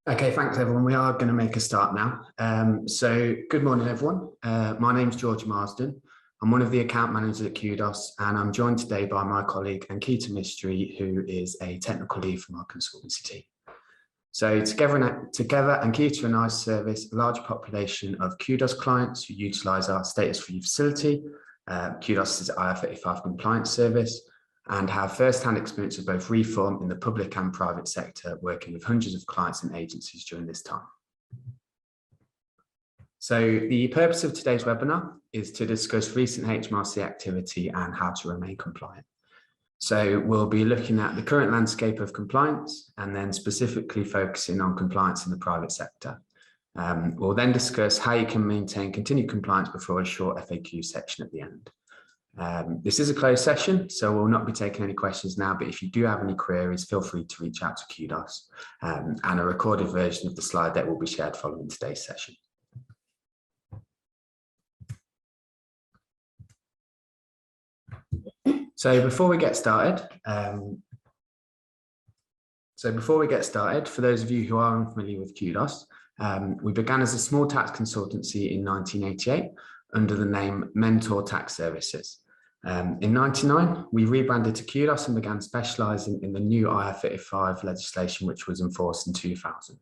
Okay, thanks everyone. We are going to make a start now. So good morning everyone. My name's George Marsden. I'm one of the account managers at Qdos, and I'm joined today by my colleague Ankita Mistry, who is a technical lead from our consultancy team. So together Ankita and I service a large population of Qdos clients who utilise our status-free facility, Qdos' IR35 compliance service, and have first-hand experience of both reform in the public and private sector, working with hundreds of clients and agencies during this time. So the purpose of today's webinar is to discuss recent Hmrc activity and how to remain compliant. So we'll be looking at the current landscape of compliance and then specifically focusing on compliance in the private sector. We'll then discuss how you can maintain continued compliance before a short FAQ section at the end. This is a closed session, so we'll not be taking any questions now, but if you do have any queries, feel free to reach out to Qdos, and a recorded version of the slide deck will be shared following today's session. So before we get started, for those of you who are unfamiliar with Qdos, we began as a small tax consultancy in 1988 under the name Mentor Tax Services. In 1999, we rebranded to Qdos and began specialising in the new IR35 legislation, which was enforced in 2000.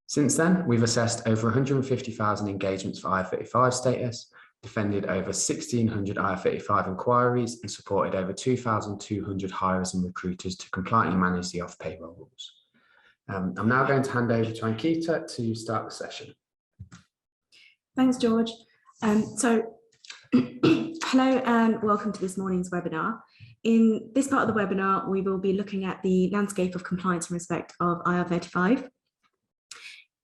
Since then, we've assessed over 150,000 engagements for IR35 status, defended over 1,600 IR35 inquiries, and supported over 2,200 hirers and recruiters to compliantly manage the off-payroll rules. I'm now going to hand over to Ankita to start the session. Thanks, George. Hello and welcome to this morning's webinar. In this part of the webinar, we will be looking at the landscape of compliance in respect of IR35.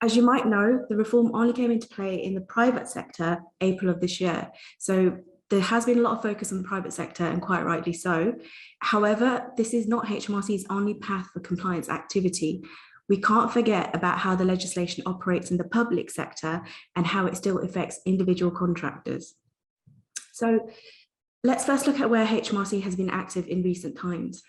As you might know, the reform only came into play in the private sector April of this year. So there has been a lot of focus on the private sector, and quite rightly so. However, this is not Hmrc's only path for compliance activity. We can't forget about how the legislation operates in the public sector and how it still affects individual contractors. So let's first look at where Hmrc has been active in recent times.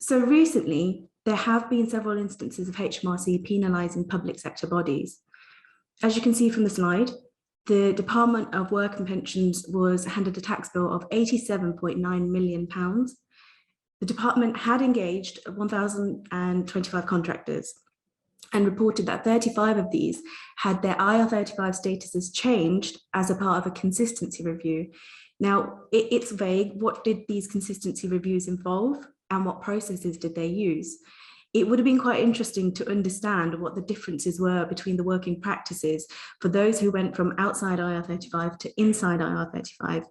So recently, there have been several instances of Hmrc penalising public sector bodies. As you can see from the slide, the Department of Work and Pensions was handed a tax bill of £87.9 million. The department had engaged 1,025 contractors and reported that 35 of these had their IR35 statuses changed as a part of a consistency review. Now, it's vague. What did these consistency reviews involve and what processes did they use? It would have been quite interesting to understand what the differences were between the working practices for those who went from outside IR35 to inside IR35.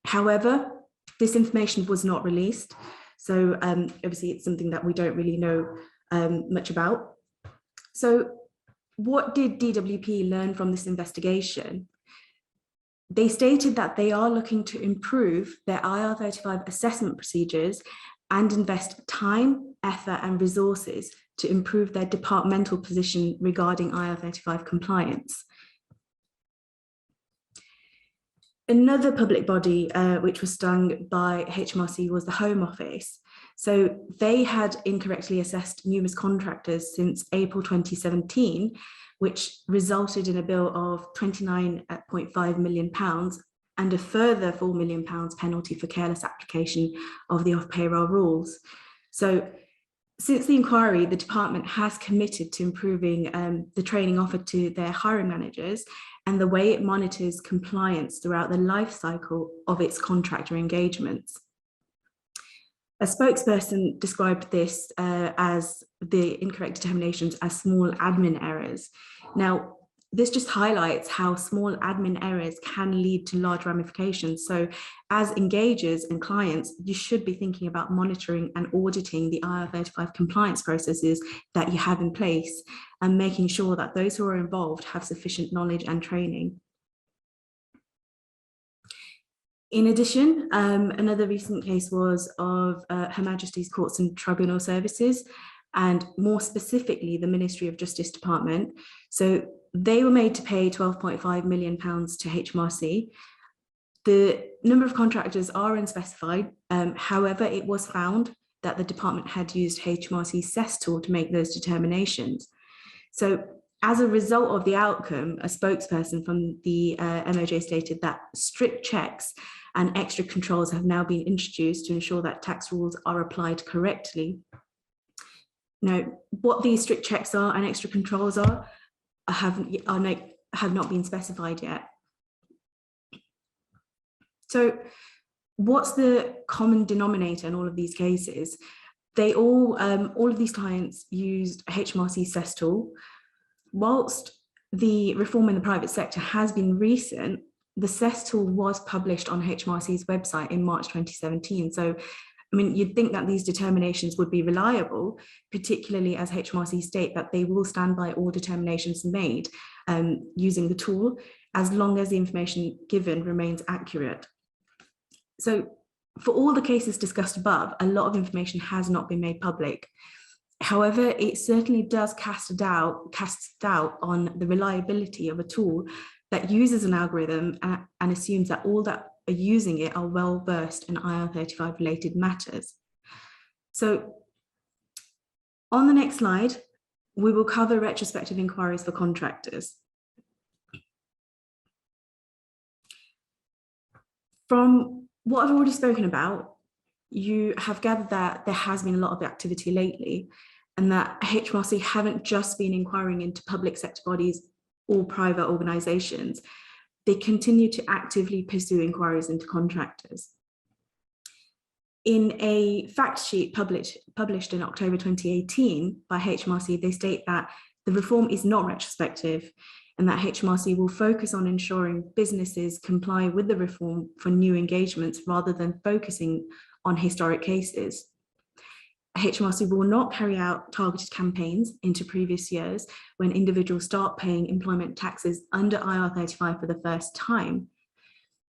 However, this information was not released. So obviously it's something that we don't really know much about. So what did DWP learn from this investigation? They stated that they are looking to improve their IR35 assessment procedures and invest time, effort, and resources to improve their departmental position regarding IR35 compliance. Another public body which was stung by Hmrc was the Home Office. So they had incorrectly assessed numerous contractors since April 2017, which resulted in a bill of £29.5 million and a further £4 million penalty for careless application of the off-payroll rules. So since the inquiry, the department has committed to improving the training offered to their hiring managers and the way it monitors compliance throughout the life cycle of its contractor engagements. A spokesperson described this as the incorrect determinations as small admin errors. Now, this just highlights how small admin errors can lead to large ramifications. So as engagers and clients, you should be thinking about monitoring and auditing the IR35 compliance processes that you have in place and making sure that those who are involved have sufficient knowledge and training. In addition, another recent case was of Her Majesty's Courts and Tribunal Services, and more specifically, the Ministry of Justice Department. So they were made to pay £12.5 million to Hmrc. The number of contractors are unspecified. However, it was found that the department had used Hmrc CES tool to make those determinations. So as a result of the outcome, a spokesperson from the MOJ stated that strict checks and extra controls have now been introduced to ensure that tax rules are applied correctly. Now, what these strict checks are and extra controls have not been specified yet. So what's the common denominator in all of these cases? They all of these clients used Hmrc CES tool. Whilst the reform in the private sector has been recent, the CES tool was published on Hmrc's website in March 2017. So, I mean, you'd think that these determinations would be reliable, particularly as Hmrc state that they will stand by all determinations made using the tool, as long as the information given remains accurate. So for all the cases discussed above, a lot of information has not been made public. However, it certainly does cast doubt on the reliability of a tool that uses an algorithm and assumes that all that are using it are well versed in IR35 related matters. So on the next slide, we will cover retrospective inquiries for contractors. From what I've already spoken about, you have gathered that there has been a lot of activity lately, and that Hmrc haven't just been inquiring into public sector bodies or private organisations. They continue to actively pursue inquiries into contractors. In a fact sheet published in October 2018 by Hmrc, they state that the reform is not retrospective and that Hmrc will focus on ensuring businesses comply with the reform for new engagements rather than focusing on historic cases. Hmrc will not carry out targeted campaigns into previous years when individuals start paying employment taxes under IR35 for the first time,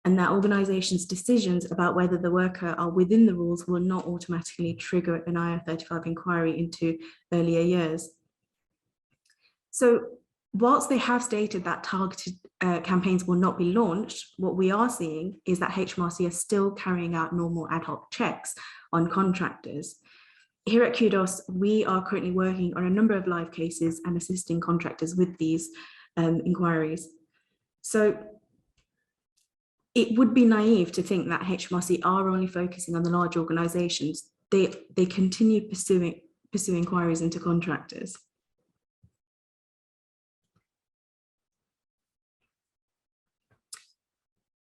and that organisations' decisions about whether the worker are within the rules will not automatically trigger an IR35 inquiry into earlier years. So whilst they have stated that targeted campaigns will not be launched, what we are seeing is that Hmrc are still carrying out normal ad hoc checks on contractors. Here at Qdos, we are currently working on a number of live cases and assisting contractors with these inquiries. So it would be naive to think that Hmrc are only focusing on the large organisations. They continue pursuing inquiries into contractors.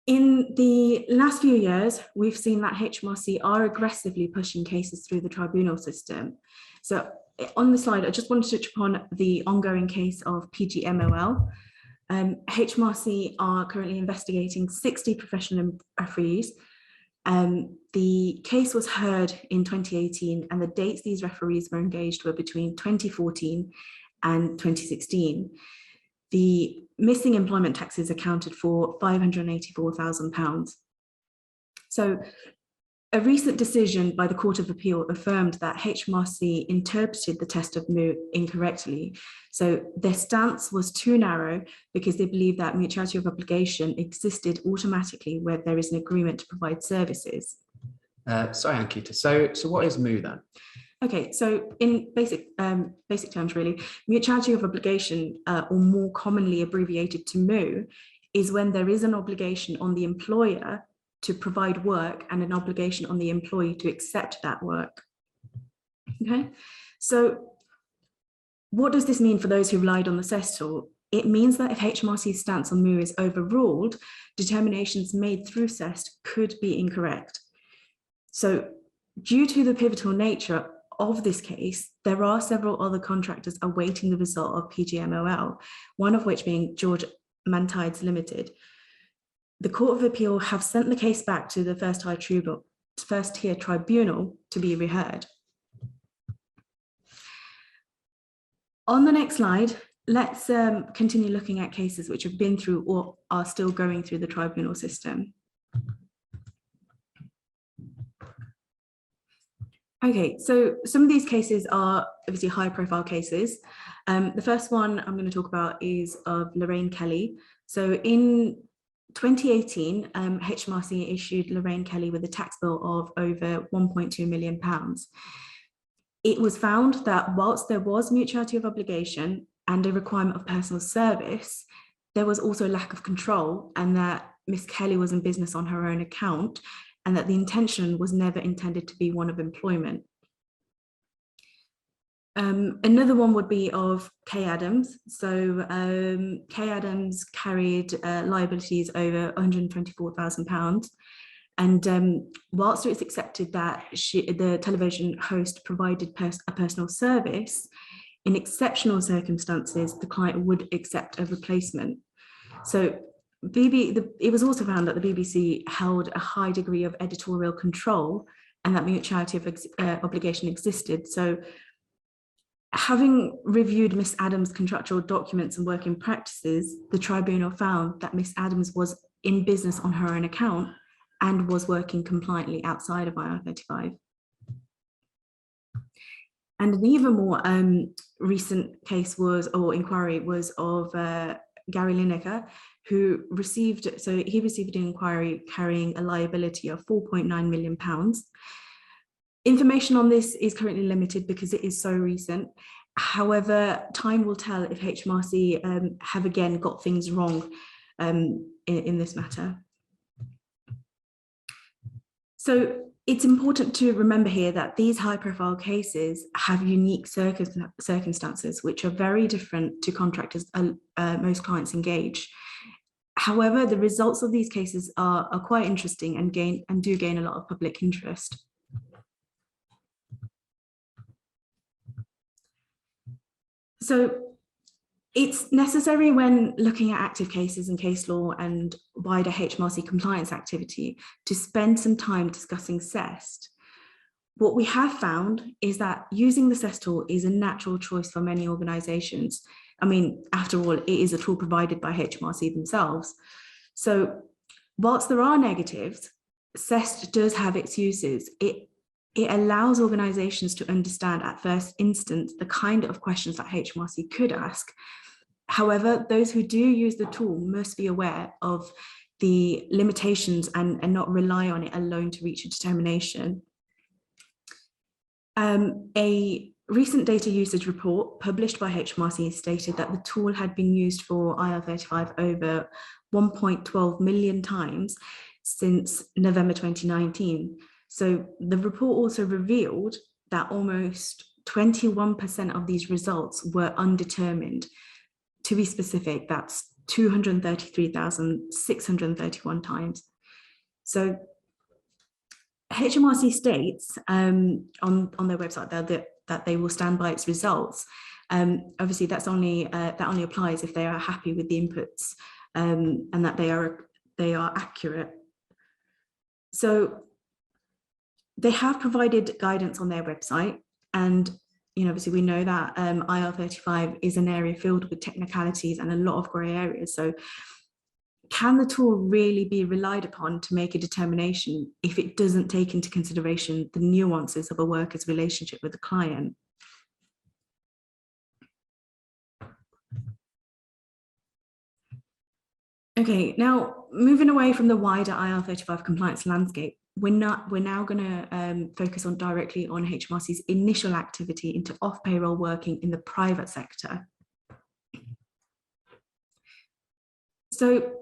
In the last few years, we've seen that Hmrc are aggressively pushing cases through the tribunal system. So on the slide, I just want to touch upon the ongoing case of PGMOL. Hmrc are currently investigating 60 professional referees. The case was heard in 2018, and the dates these referees were engaged were between 2014 and 2016. The missing employment taxes accounted for £584,000. So a recent decision by the Court of Appeal affirmed that Hmrc interpreted the test of mu incorrectly. So their stance was too narrow because they believed that mutuality of obligation existed automatically where there is an agreement to provide services. Sorry, Ankita. So what is mu then? Okay, so in basic terms, really, mutuality of obligation, or more commonly abbreviated to mu, is when there is an obligation on the employer to provide work and an obligation on the employee to accept that work. Okay, so what does this mean for those who relied on the CES tool? It means that if Hmrc's stance on mu is overruled, determinations made through CES could be incorrect. So due to the pivotal nature of this case, there are several other contractors awaiting the result of PGMOL, one of which being George Mantides Limited. The Court of Appeal have sent the case back to the first tier tribunal to be reheard. On the next slide, let's continue looking at cases which have been through or are still going through the tribunal system. Okay, so some of these cases are obviously high profile cases. The first one I'm going to talk about is of Lorraine Kelly. So in 2018, Hmrc issued Lorraine Kelly with a tax bill of over £1.2 million. It was found that whilst there was mutuality of obligation and a requirement of personal service, there was also a lack of control, and that Miss Kelly was in business on her own account, and that the intention was never intended to be one of employment. Another one would be of Kay Adams. So Kay Adams carried liabilities over £124,000. And whilst it's accepted that the television host provided a personal service, in exceptional circumstances, the client would accept a replacement. So it was also found that the BBC held a high degree of editorial control and that mutuality of obligation existed. So having reviewed Miss Adams' contractual documents and working practices, the tribunal found that Miss Adams was in business on her own account and was working compliantly outside of IR35. And an even more recent case inquiry was of Gary Lineker, who received an inquiry carrying a liability of £4.9 million. Information on this is currently limited because it is so recent. However, time will tell if Hmrc have again got things wrong in this matter. So it's important to remember here that these high-profile cases have unique circumstances which are very different to contractors most clients engage. However, the results of these cases are quite interesting and do gain a lot of public interest. So it's necessary when looking at active cases and case law and wider Hmrc compliance activity to spend some time discussing CEST. What we have found is that using the CEST tool is a natural choice for many organisations. I mean, after all, it is a tool provided by Hmrc themselves. So whilst there are negatives, CEST does have its uses. It allows organisations to understand at first instance the kind of questions that Hmrc could ask. However, those who do use the tool must be aware of the limitations and not rely on it alone to reach a determination. A recent data usage report published by Hmrc stated that the tool had been used for IR35 over 1.12 million times since November 2019. So the report also revealed that almost 21% of these results were undetermined. To be specific, that's 233,631 times. So Hmrc states on their website that they will stand by its results. Obviously, that only applies if they are happy with the inputs and that they are accurate. So they have provided guidance on their website, and obviously we know that IR35 is an area filled with technicalities and a lot of grey areas. So can the tool really be relied upon to make a determination if it doesn't take into consideration the nuances of a worker's relationship with the client? Okay, now moving away from the wider IR35 compliance landscape, we're now going to focus directly on Hmrc's initial activity into off-payroll working in the private sector. So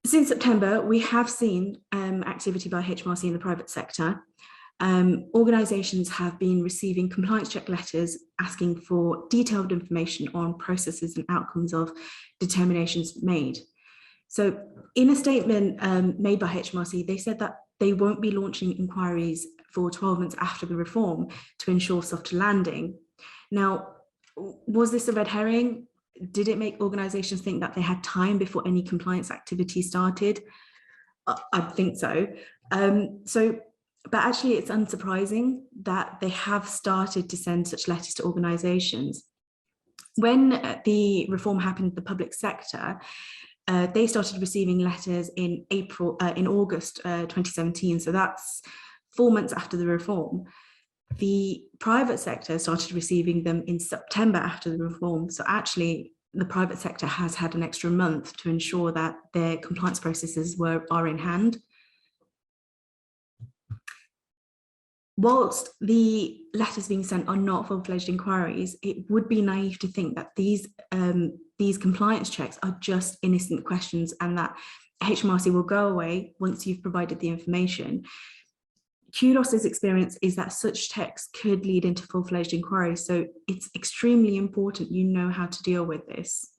since September, we have seen activity by Hmrc in the private sector. Organisations have been receiving compliance check letters asking for detailed information on processes and outcomes of determinations made. So in a statement made by Hmrc, they said that they won't be launching inquiries for 12 months after the reform to ensure softer landing. Now, was this a red herring? Did it make organisations think that they had time before any compliance activity started? I think so. But actually, it's unsurprising that they have started to send such letters to organisations. When the reform happened in the public sector, they started receiving letters in August 2017. So that's 4 months after the reform. The private sector started receiving them in September after the reform. So actually, the private sector has had an extra month to ensure that their compliance processes are in hand. Whilst the letters being sent are not full-fledged inquiries, it would be naive to think that these compliance checks are just innocent questions and that HMRC will go away once you've provided the information. Qdos's experience is that such checks could lead into full-fledged inquiries, so it's extremely important you know how to deal with this.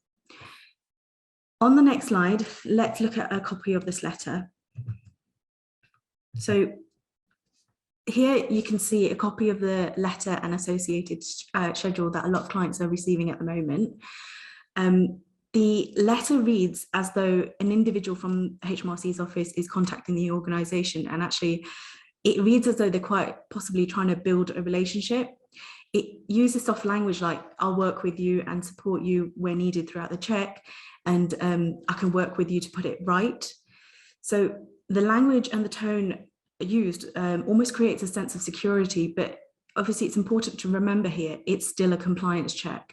On the next slide, let's look at a copy of this letter. So here you can see a copy of the letter and associated schedule that a lot of clients are receiving at the moment. The letter reads as though an individual from HMRC's office is contacting the organisation, and actually it reads as though they're quite possibly trying to build a relationship. It uses soft language like, I'll work with you and support you where needed throughout the check, and I can work with you to put it right. So the language and the tone used almost creates a sense of security, but obviously it's important to remember here, it's still a compliance check.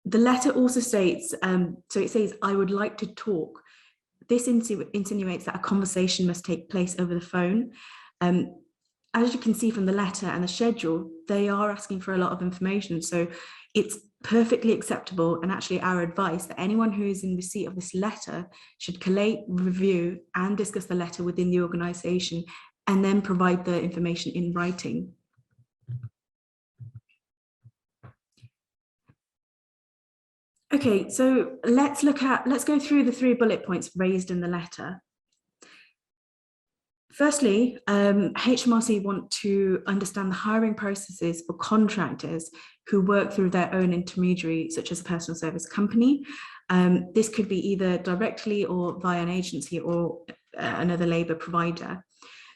The letter also states, so it says, I would like to talk. This insinuates that a conversation must take place over the phone. As you can see from the letter and the schedule, they are asking for a lot of information. So it's perfectly acceptable, and actually our advice, that anyone who is in receipt of this letter should collate, review and discuss the letter within the organisation and then provide the information in writing. Okay, so let's go through the 3 bullet points raised in the letter. Firstly, HMRC want to understand the hiring processes for contractors who work through their own intermediary, such as a personal service company. This could be either directly or via an agency or another labour provider.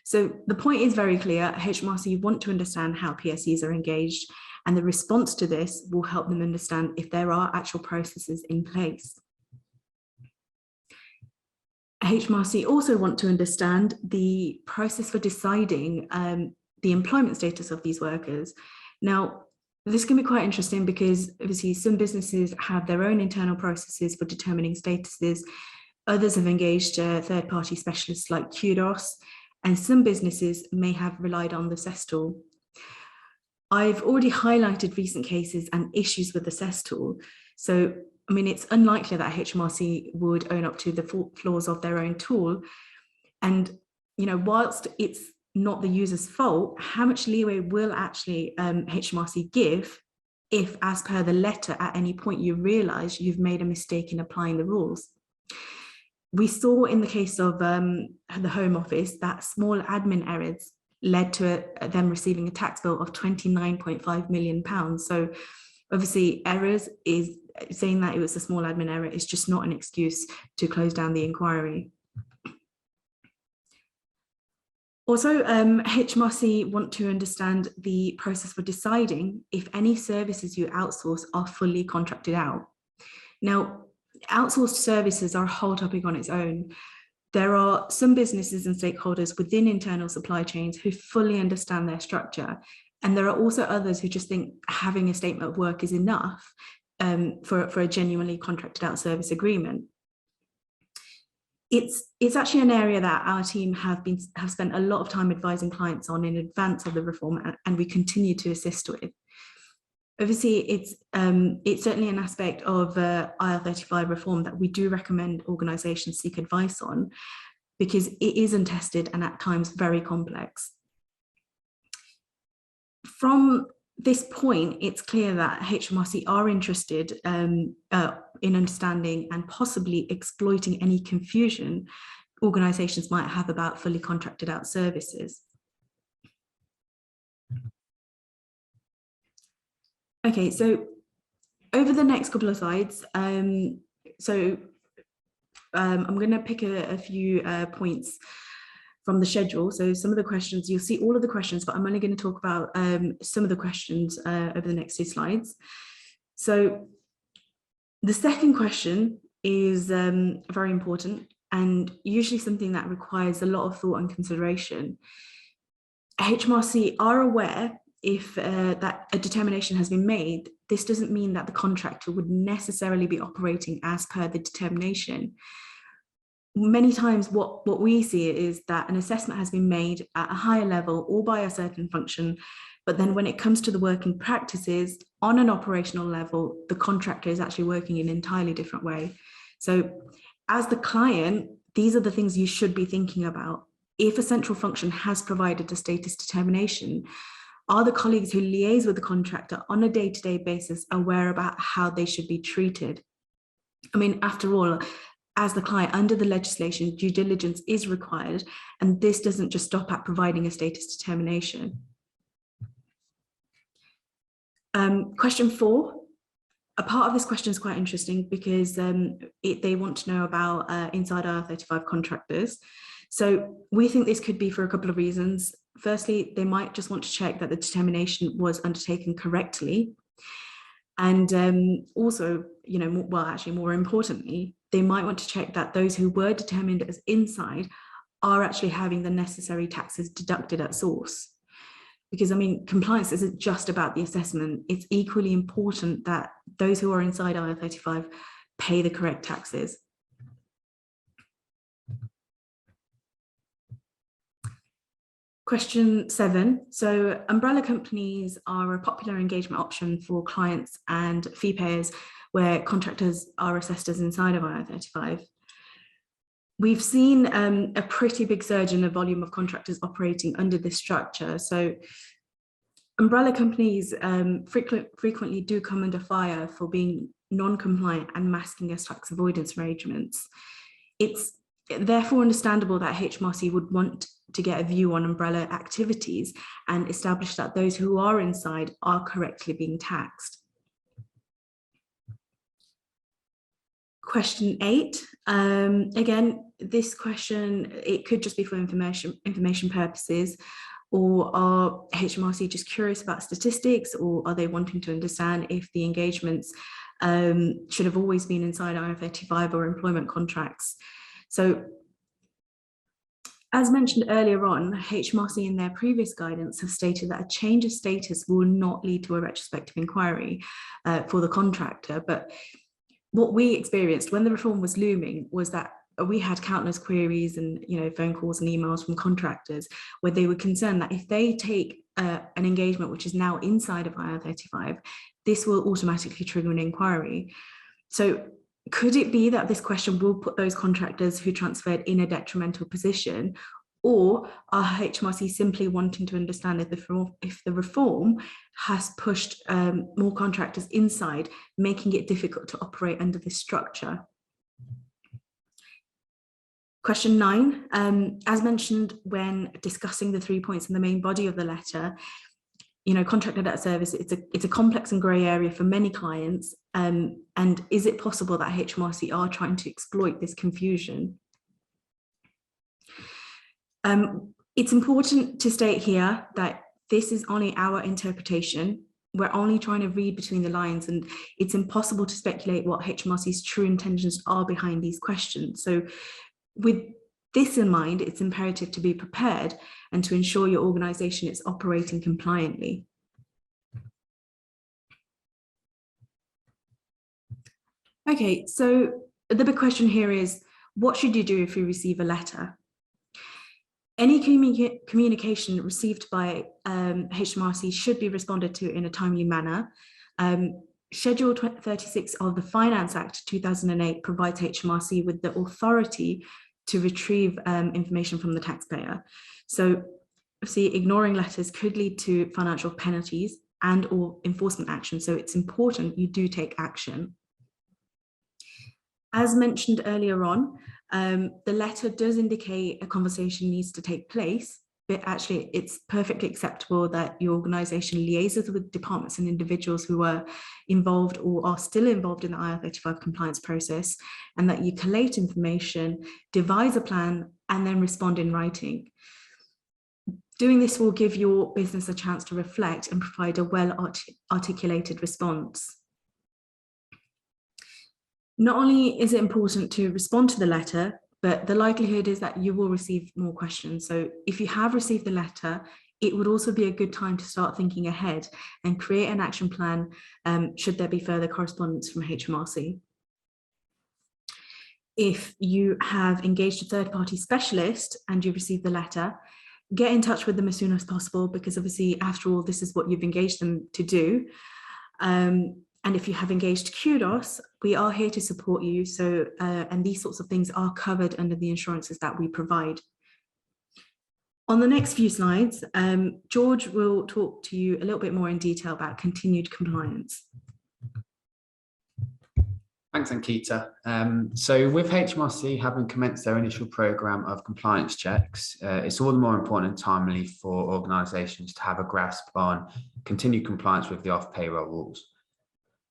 So the point is very clear. HMRC want to understand how PSCs are engaged, and the response to this will help them understand if there are actual processes in place. HMRC also want to understand the process for deciding the employment status of these workers. Now, this can be quite interesting because obviously some businesses have their own internal processes for determining statuses. Others have engaged third-party specialists like Qdos, and some businesses may have relied on the CES tool. I've already highlighted recent cases and issues with the CES tool. So, I mean, it's unlikely that HMRC would own up to the flaws of their own tool. And, you know, whilst it's not the user's fault, how much leeway will actually HMRC give if, as per the letter, at any point you realise you've made a mistake in applying the rules? We saw in the case of the Home Office that small admin errors led to them receiving a tax bill of £29.5 million. So obviously errors is saying that it was a small admin error is just not an excuse to close down the inquiry. Also, HMRC want to understand the process for deciding if any services you outsource are fully contracted out. Now, outsourced services are a whole topic on its own. There are some businesses and stakeholders within internal supply chains who fully understand their structure. And there are also others who just think having a statement of work is enough for a genuinely contracted out service agreement. It's actually an area that our team have spent a lot of time advising clients on in advance of the reform, and we continue to assist with. Obviously, it's certainly an aspect of IR35 reform that we do recommend organisations seek advice on, because it is untested and at times very complex. From this point, it's clear that HMRC are interested in understanding and possibly exploiting any confusion organisations might have about fully contracted out services. Okay, so over the next couple of slides, I'm going to pick a few points from the schedule. So some of the questions, you'll see all of the questions, but I'm only going to talk about some of the questions over the next 2 slides. So the second question is very important and usually something that requires a lot of thought and consideration. HMRC are aware if that a determination has been made, this doesn't mean that the contractor would necessarily be operating as per the determination. Many times what we see is that an assessment has been made at a higher level or by a certain function, but then when it comes to the working practices on an operational level, the contractor is actually working in an entirely different way. So as the client, these are the things you should be thinking about. If a central function has provided a status determination, are the colleagues who liaise with the contractor on a day-to-day basis aware about how they should be treated? I mean, after all, as the client, under the legislation, due diligence is required, and this doesn't just stop at providing a status determination. Question 4. A part of this question is quite interesting because they want to know about inside IR35 contractors. So we think this could be for a couple of reasons. Firstly, they might just want to check that the determination was undertaken correctly. And also, well, actually more importantly, they might want to check that those who were determined as inside are actually having the necessary taxes deducted at source. Because, I mean, compliance isn't just about the assessment. It's equally important that those who are inside IR35 pay the correct taxes. Question 7. So umbrella companies are a popular engagement option for clients and fee payers where contractors are assessed as inside of IR35. We've seen a pretty big surge in the volume of contractors operating under this structure. So umbrella companies frequently do come under fire for being non-compliant and masking as tax avoidance arrangements. It's therefore understandable that Hmrc would want to get a view on umbrella activities and establish that those who are inside are correctly being taxed. Question 8. Again, this question, it could just be for information purposes, or are Hmrc just curious about statistics, or are they wanting to understand if the engagements should have always been inside IR35 or employment contracts? So as mentioned earlier on, Hmrc in their previous guidance have stated that a change of status will not lead to a retrospective inquiry for the contractor. But what we experienced when the reform was looming was that we had countless queries and phone calls and emails from contractors where they were concerned that if they take an engagement which is now inside of IR35, this will automatically trigger an inquiry. So could it be that this question will put those contractors who transferred in a detrimental position, or are Hmrc simply wanting to understand if the reform has pushed more contractors inside, making it difficult to operate under this structure? Question 9, as mentioned when discussing the 3 points in the main body of the letter, contractor debt service, it's a complex and grey area for many clients. And is it possible that Hmrc are trying to exploit this confusion? It's important to state here that this is only our interpretation. We're only trying to read between the lines, and it's impossible to speculate what Hmrc's true intentions are behind these questions. So with this in mind, it's imperative to be prepared and to ensure your organisation is operating compliantly. Okay, so the big question here is, what should you do if you receive a letter? Any communication received by Hmrc should be responded to in a timely manner. Schedule 36 of the Finance Act 2008 provides Hmrc with the authority to retrieve information from the taxpayer. So, see, ignoring letters could lead to financial penalties and or enforcement action. So it's important you do take action. As mentioned earlier on, the letter does indicate a conversation needs to take place, but actually it's perfectly acceptable that your organisation liaises with departments and individuals who are involved or are still involved in the IR35 compliance process, and that you collate information, devise a plan, and then respond in writing. Doing this will give your business a chance to reflect and provide a well-articulated response. Not only is it important to respond to the letter, but the likelihood is that you will receive more questions. So if you have received the letter, it would also be a good time to start thinking ahead and create an action plan should there be further correspondence from Hmrc. If you have engaged a third-party specialist and you've received the letter, get in touch with them as soon as possible, because obviously, after all, this is what you've engaged them to do. And if you have engaged Qdos, we are here to support you. So, and these sorts of things are covered under the insurances that we provide. On the next few slides, George will talk to you a little bit more in detail about continued compliance. Thanks, Ankita. So with Hmrc having commenced their initial programme of compliance checks, it's all the more important and timely for organisations to have a grasp on continued compliance with the off-payroll rules.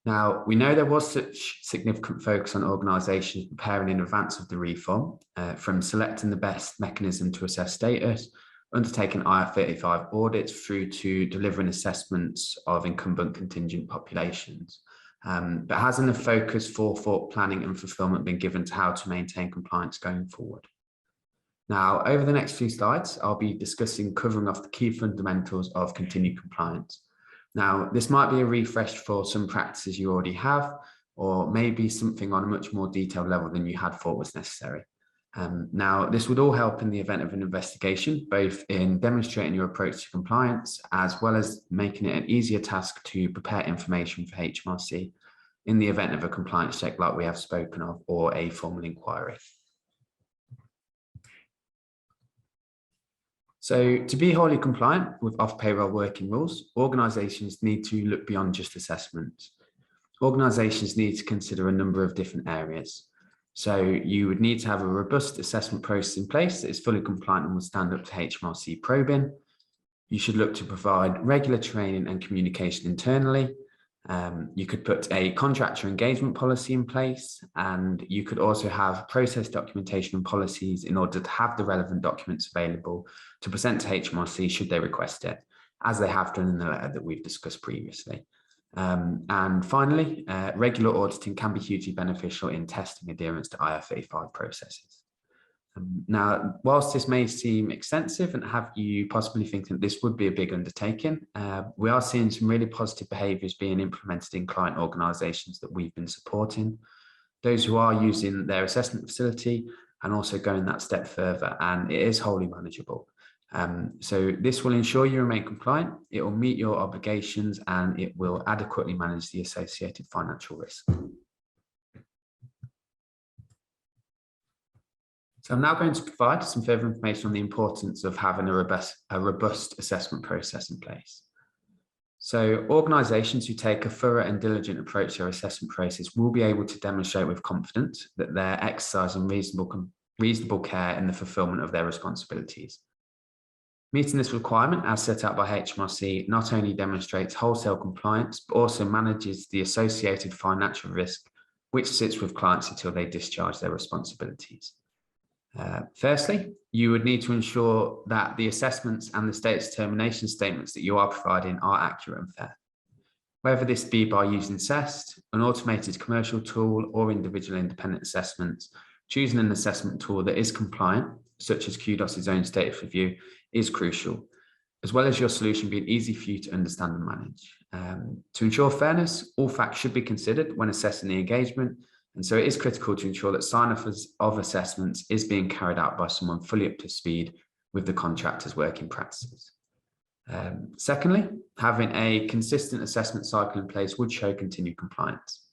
Now, we know there was such significant focus on organisations preparing in advance of the reform, from selecting the best mechanism to assess status, undertaking IR35 audits, through to delivering assessments of incumbent contingent populations. But hasn't a focus, forethought, planning and fulfilment been given to how to maintain compliance going forward? Now, over the next few slides, I'll be covering off the key fundamentals of continued compliance. Now, this might be a refresh for some practices you already have, or maybe something on a much more detailed level than you had thought was necessary. Now, this would all help in the event of an investigation, both in demonstrating your approach to compliance, as well as making it an easier task to prepare information for Hmrc in the event of a compliance check like we have spoken of, or a formal inquiry. So to be wholly compliant with off-payroll working rules, organisations need to look beyond just assessments. Organisations need to consider a number of different areas. So you would need to have a robust assessment process in place that is fully compliant and will stand up to Hmrc probing. You should look to provide regular training and communication internally. You could put a contractor engagement policy in place, and you could also have process documentation and policies in order to have the relevant documents available to present to Hmrc should they request it, as they have done in the letter that we've discussed previously. And finally, regular auditing can be hugely beneficial in testing adherence to IR35 processes. Now, whilst this may seem extensive and have you possibly thinking that this would be a big undertaking, we are seeing some really positive behaviours being implemented in client organisations that we've been supporting, those who are using their assessment facility and also going that step further, and it is wholly manageable. So this will ensure you remain compliant, it will meet your obligations, and it will adequately manage the associated financial risk. So I'm now going to provide some further information on the importance of having a robust assessment process in place. So organisations who take a thorough and diligent approach to their assessment process will be able to demonstrate with confidence that they're exercising reasonable care in the fulfilment of their responsibilities. Meeting this requirement, as set out by Hmrc, not only demonstrates wholesale compliance, but also manages the associated financial risk which sits with clients until they discharge their responsibilities. Firstly, you would need to ensure that the assessments and the status determination statements that you are providing are accurate and fair. Whether this be by using CEST, an automated commercial tool, or individual independent assessments, choosing an assessment tool that is compliant, such as Qdos' own status review, is crucial, as well as your solution being easy for you to understand and manage. To ensure fairness, all facts should be considered when assessing the engagement, and so it is critical to ensure that sign-off of assessments is being carried out by someone fully up to speed with the contractor's working practices. Secondly, having a consistent assessment cycle in place would show continued compliance.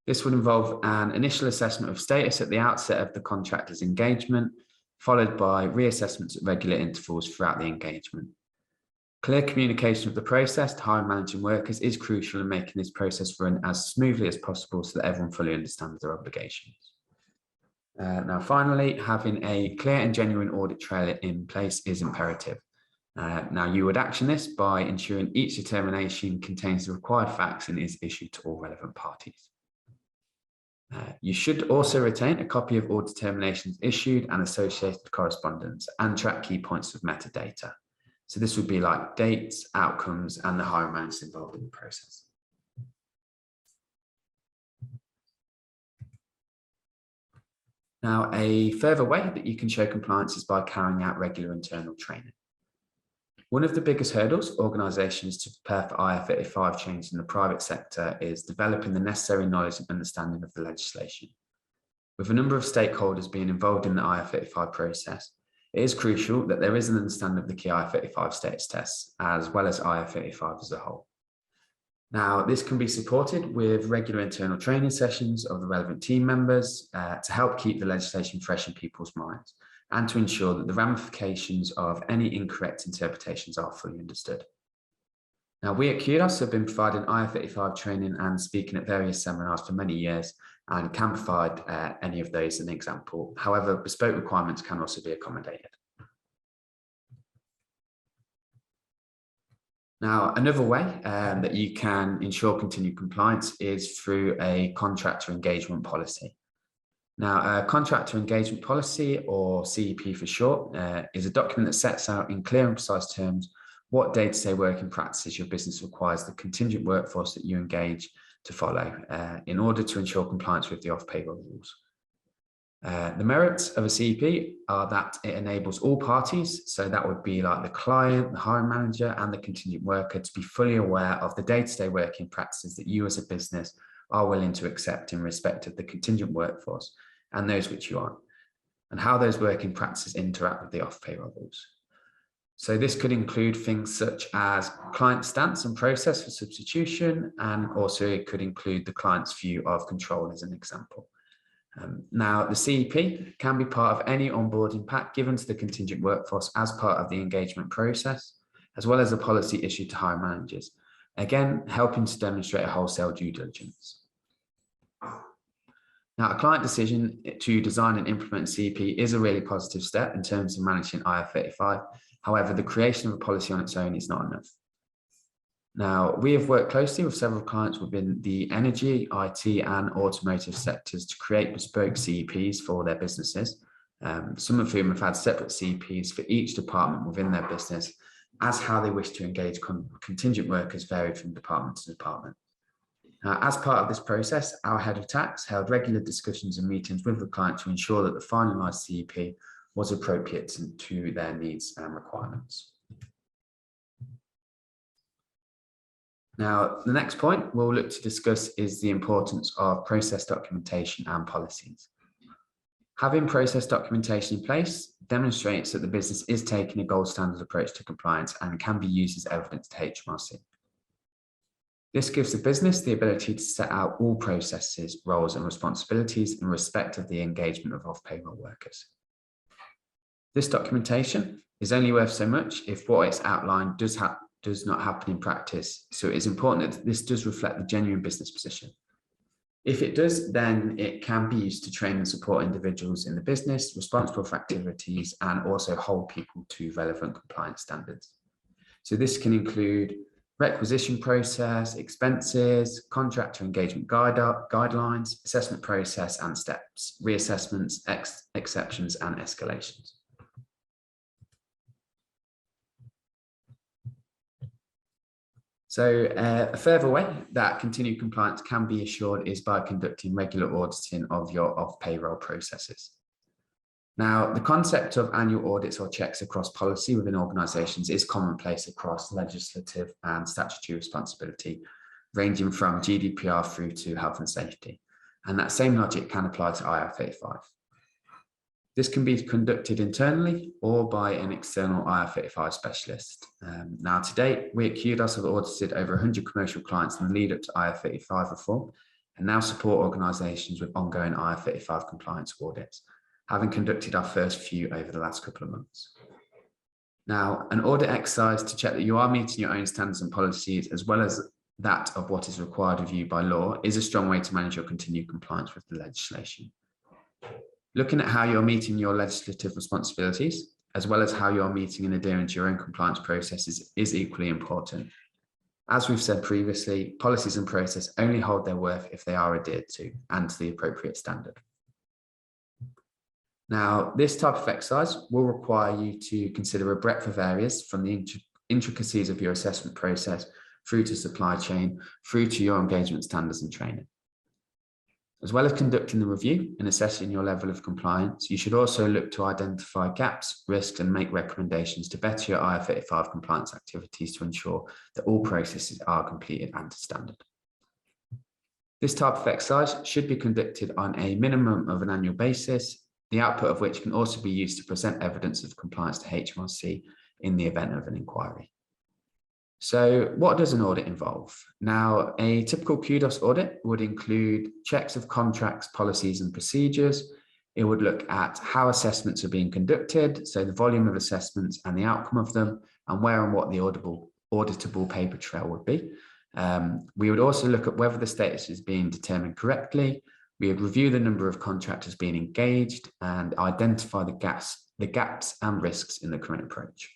This would involve an initial assessment of status at the outset of the contractor's engagement, followed by reassessments at regular intervals throughout the engagement. Clear communication of the process to hiring managing workers is crucial in making this process run as smoothly as possible so that everyone fully understands their obligations. Now, finally, having a clear and genuine audit trail in place is imperative. Now, you would action this by ensuring each determination contains the required facts and is issued to all relevant parties. You should also retain a copy of all determinations issued and associated correspondence, and track key points of metadata. So this would be like dates, outcomes, and the hiring managers involved in the process. Now, a further way that you can show compliance is by carrying out regular internal training. One of the biggest hurdles organisations to prepare for IR35 change in the private sector is developing the necessary knowledge and understanding of the legislation. With a number of stakeholders being involved in the IR35 process, it is crucial that there is an understanding of the key IR35 status tests, as well as IR35 as a whole. Now, this can be supported with regular internal training sessions of the relevant team members to help keep the legislation fresh in people's minds and to ensure that the ramifications of any incorrect interpretations are fully understood. Now, we at Qdos have been providing IR35 training and speaking at various seminars for many years and can provide any of those as an example. However, bespoke requirements can also be accommodated. Now, another way that you can ensure continued compliance is through a contractor engagement policy. Now, a contractor engagement policy, or CEP for short, is a document that sets out in clear and precise terms what day-to-day working practices your business requires the contingent workforce that you engage to follow in order to ensure compliance with the off-payroll rules. The merits of a CEP are that it enables all parties, so that would be like the client, the hiring manager, and the contingent worker, to be fully aware of the day-to-day working practices that you as a business are willing to accept in respect of the contingent workforce and those which you aren't, and how those working practices interact with the off-payroll rules. So this could include things such as client stance and process for substitution, and also it could include the client's view of control as an example. Now, the CEP can be part of any onboarding pack given to the contingent workforce as part of the engagement process, as well as a policy issued to hiring managers, again, helping to demonstrate a wholesale due diligence. Now, a client decision to design and implement CEP is a really positive step in terms of managing IR35. However, the creation of a policy on its own is not enough. Now, we have worked closely with several clients within the energy, IT, and automotive sectors to create bespoke CEPs for their businesses, some of whom have had separate CEPs for each department within their business, as how they wish to engage contingent workers varied from department to department. Now, as part of this process, our head of tax held regular discussions and meetings with the client to ensure that the finalised CEP was appropriate to their needs and requirements. Now, the next point we'll look to discuss is the importance of process documentation and policies. Having process documentation in place demonstrates that the business is taking a gold standard approach to compliance and can be used as evidence to Hmrc. This gives the business the ability to set out all processes, roles, and responsibilities in respect of the engagement of off-payroll workers. This documentation is only worth so much if what it's outlined does not happen in practice, so it is important that this does reflect the genuine business position. If it does, then it can be used to train and support individuals in the business responsible for activities and also hold people to relevant compliance standards. So this can include requisition process, expenses, contractor engagement guidelines, assessment process and steps, reassessments, exceptions and escalations. So a further way that continued compliance can be assured is by conducting regular auditing of your off-payroll processes. Now, the concept of annual audits or checks across policy within organisations is commonplace across legislative and statutory responsibility, ranging from GDPR through to health and safety. And that same logic can apply to IR35. This can be conducted internally or by an external IR35 specialist. Now, to date, we at Qdos have audited over 100 commercial clients in the lead up to IR35 reform and now support organisations with ongoing IR35 compliance audits, having conducted our first few over the last couple of months. Now, an audit exercise to check that you are meeting your own standards and policies, as well as that of what is required of you by law, is a strong way to manage your continued compliance with the legislation. Looking at how you're meeting your legislative responsibilities, as well as how you're meeting and adhering to your own compliance processes, is equally important. As we've said previously, policies and process only hold their worth if they are adhered to and to the appropriate standard. Now, this type of exercise will require you to consider a breadth of areas from the intricacies of your assessment process through to supply chain, through to your engagement standards and training. As well as conducting the review and assessing your level of compliance, you should also look to identify gaps, risks, and make recommendations to better your IR35 compliance activities to ensure that all processes are completed and to standard. This type of exercise should be conducted on a minimum of an annual basis, the output of which can also be used to present evidence of compliance to HMRC in the event of an inquiry. So what does an audit involve? Now, a typical Qdos audit would include checks of contracts, policies, and procedures. It would look at how assessments are being conducted, so the volume of assessments and the outcome of them, and where and what the auditable paper trail would be. We would also look at whether the status is being determined correctly. We would review the number of contractors being engaged and identify the gaps and risks in the current approach.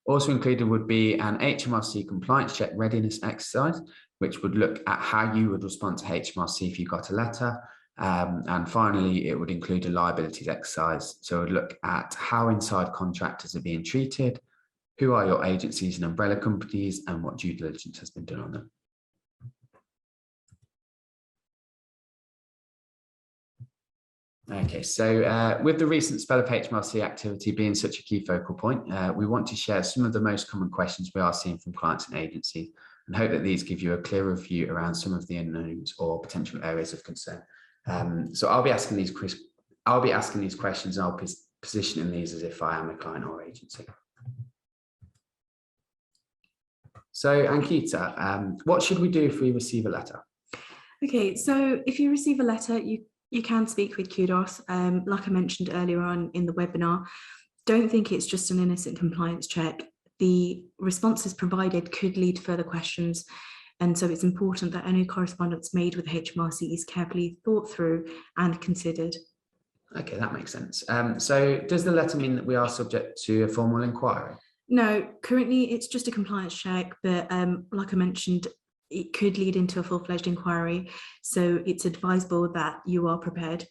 Also included would be an HMRC compliance check readiness exercise, which would look at how you would respond to HMRC if you got a letter. And finally, it would include a liabilities exercise. So it would look at how inside contractors are being treated, who are your agencies and umbrella companies, and what due diligence has been done on them. Okay, so with the recent spell of HMRC activity being such a key focal point, we want to share some of the most common questions we are seeing from clients and agencies, and hope that these give you a clearer view around some of the unknowns or potential areas of concern. So I'll be asking these questions, and I'll be positioning these as if I am a client or agency. So Ankita, what should we do if we receive a letter? Okay, so if you receive a letter, you can speak with Qdos. Like I mentioned earlier on in the webinar, don't think it's just an innocent compliance check. The responses provided could lead to further questions. And so it's important that any correspondence made with HMRC is carefully thought through and considered. Okay, that makes sense. So does the letter mean that we are subject to a formal inquiry? No, currently it's just a compliance check, but like I mentioned, it could lead into a full-fledged inquiry. So it's advisable that you are prepared.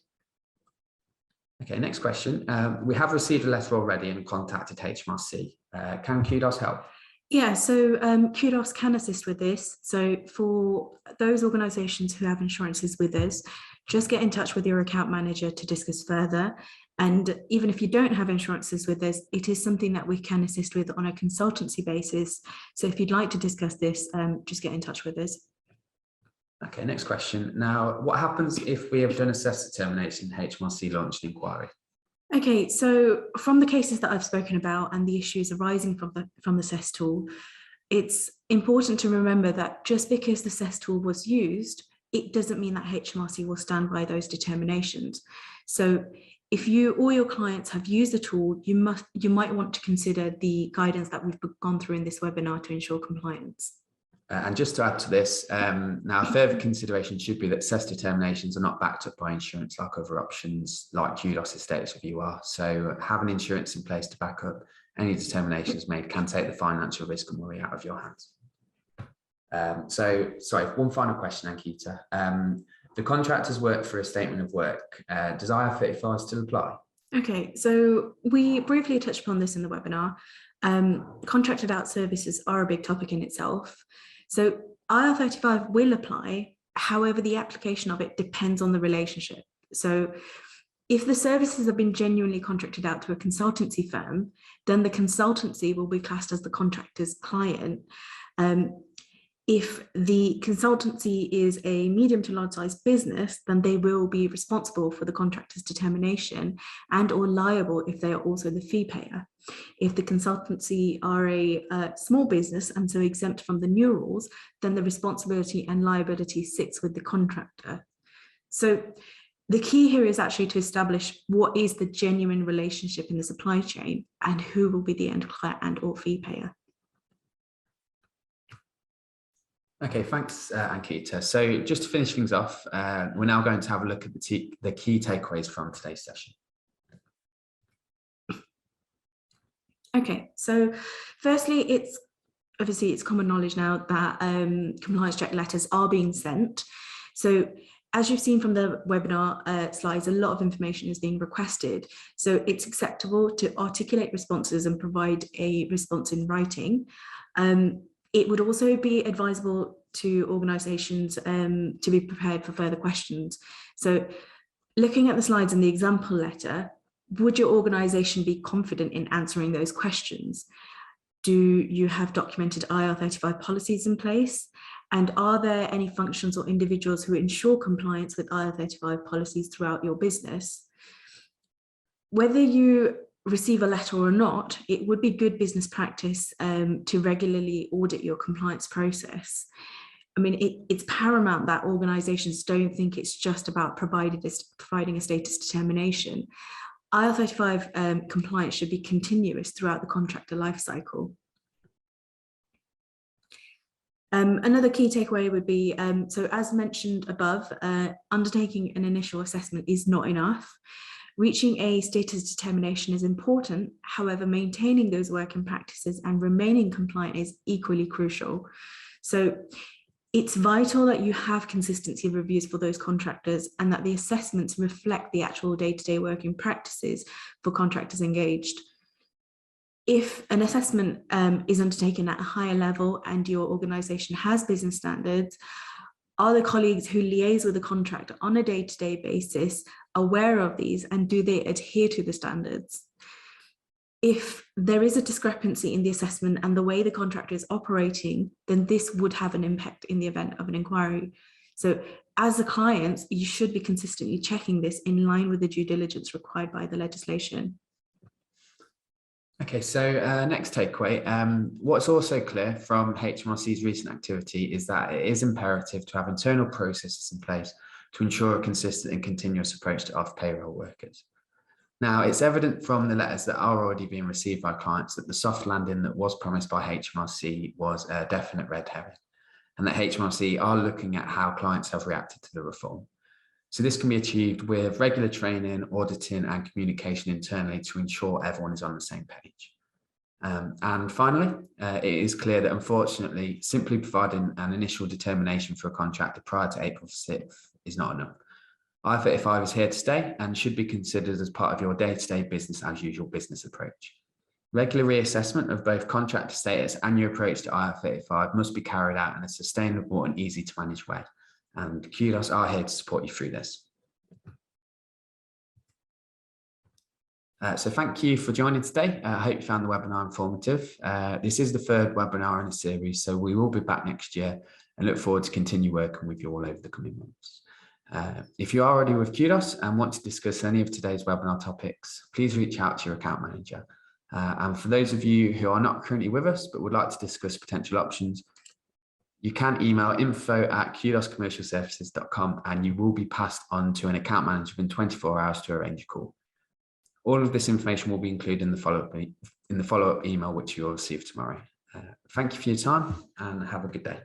Okay, next question. We have received a letter already and contacted HMRC. Can Qdos help? Yeah, so Qdos can assist with this. So for those organisations who have insurances with us, just get in touch with your account manager to discuss further. And even if you don't have insurances with us, it is something that we can assist with on a consultancy basis. So if you'd like to discuss this, just get in touch with us. Okay, next question. Now, what happens if we have done a CES determination and HMRC launched an inquiry? Okay, so from the cases that I've spoken about and the issues arising from the CES tool, it's important to remember that just because the CES tool was used, it doesn't mean that HMRC will stand by those determinations. So if you or your clients have used the tool, you might want to consider the guidance that we've gone through in this webinar to ensure compliance. And just to add to this, now further consideration should be that CES determinations are not backed up by insurance like other options like Qdos' status review are. So having insurance in place to back up any determinations made can take the financial risk and worry out of your hands. So, sorry, one final question, Ankita. The contractors work for a statement of work. Does IR35 still apply? Okay, so we briefly touched upon this in the webinar. Contracted out services are a big topic in itself. So IR35 will apply, however, the application of it depends on the relationship. So if the services have been genuinely contracted out to a consultancy firm, then the consultancy will be classed as the contractor's client. If the consultancy is a medium to large size business, then they will be responsible for the contractor's determination and or liable if they are also the fee payer. If the consultancy are a small business and so exempt from the new rules, then the responsibility and liability sits with the contractor. So the key here is actually to establish what is the genuine relationship in the supply chain and who will be the end client and or fee payer. Okay, thanks, Ankita. So just to finish things off, we're now going to have a look at the key takeaways from today's session. Okay, so firstly, it's common knowledge now that compliance check letters are being sent. So as you've seen from the webinar slides, a lot of information is being requested. So it's acceptable to articulate responses and provide a response in writing. It would also be advisable to organisations to be prepared for further questions. So looking at the slides in the example letter, would your organisation be confident in answering those questions? Do you have documented IR35 policies in place? And are there any functions or individuals who ensure compliance with IR35 policies throughout your business? Whether you receive a letter or not, it would be good business practice to regularly audit your compliance process. I mean, it's paramount that organisations don't think it's just about providing a status determination. IR35 compliance should be continuous throughout the contractor lifecycle. Another key takeaway would be, so as mentioned above, undertaking an initial assessment is not enough. Reaching a status determination is important. However, maintaining those working practices and remaining compliant is equally crucial. So it's vital that you have consistency of reviews for those contractors and that the assessments reflect the actual day-to-day working practices for contractors engaged. If an assessment is undertaken at a higher level and your organisation has business standards, are the colleagues who liaise with the contractor on a day-to-day basis aware of these, and do they adhere to the standards? If there is a discrepancy in the assessment and the way the contractor is operating, then this would have an impact in the event of an inquiry. So as a client, you should be consistently checking this in line with the due diligence required by the legislation. Okay, so next takeaway, what's also clear from HMRC's recent activity is that it is imperative to have internal processes in place to ensure a consistent and continuous approach to off-payroll workers. Now, it's evident from the letters that are already being received by clients that the soft landing that was promised by HMRC was a definite red herring, and that HMRC are looking at how clients have reacted to the reform. So this can be achieved with regular training, auditing, and communication internally to ensure everyone is on the same page. And finally, it is clear that unfortunately, simply providing an initial determination for a contractor prior to April 6th is not enough. IR35 is here to stay and should be considered as part of your day-to-day business as usual business approach. Regular reassessment of both contractor status and your approach to IR35 must be carried out in a sustainable and easy to manage way. And Qdos are here to support you through this. So thank you for joining today. I hope you found the webinar informative. This is the third webinar in a series, so we will be back next year and look forward to continue working with you all over the coming months. If you are already with Qdos and want to discuss any of today's webinar topics, please reach out to your account manager. And for those of you who are not currently with us but would like to discuss potential options, you can email info@qdoscommercialservices.com and you will be passed on to an account manager within 24 hours to arrange a call. All of this information will be included in the follow-up email, which you will receive tomorrow. Thank you for your time and have a good day.